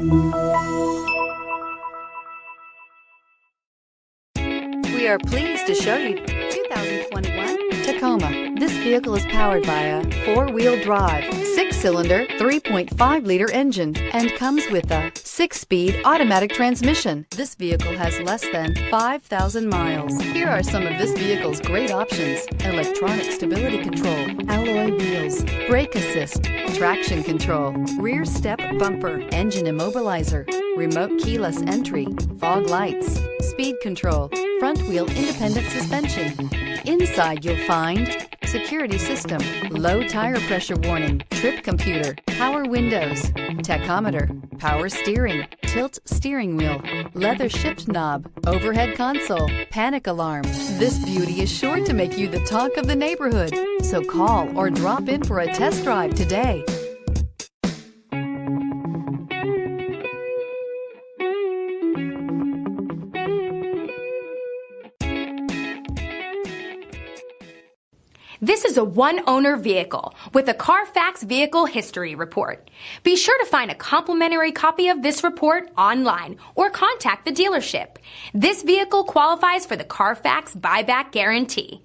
We are pleased to show you 2021 Tacoma. This vehicle is powered by a 4-wheel drive, 6-cylinder, 3.5-liter engine and comes with a 6-speed automatic transmission. This vehicle has less than 5,000 miles. Here are some of this vehicle's great options: electronic stability control, alloy wheels, brake assist, traction control, rear step bumper, engine immobilizer, remote keyless entry, fog lights, speed control, front wheel independent suspension. Inside you'll find security system, low tire pressure warning, trip computer, power windows, tachometer, power steering, tilt steering wheel, leather shift knob, overhead console, panic alarm. This beauty is sure to make you the talk of the neighborhood. So call or drop in for a test drive today. This is a one-owner vehicle with a Carfax Vehicle History Report. Be sure to find a complimentary copy of this report online or contact the dealership. This vehicle qualifies for the Carfax Buyback Guarantee.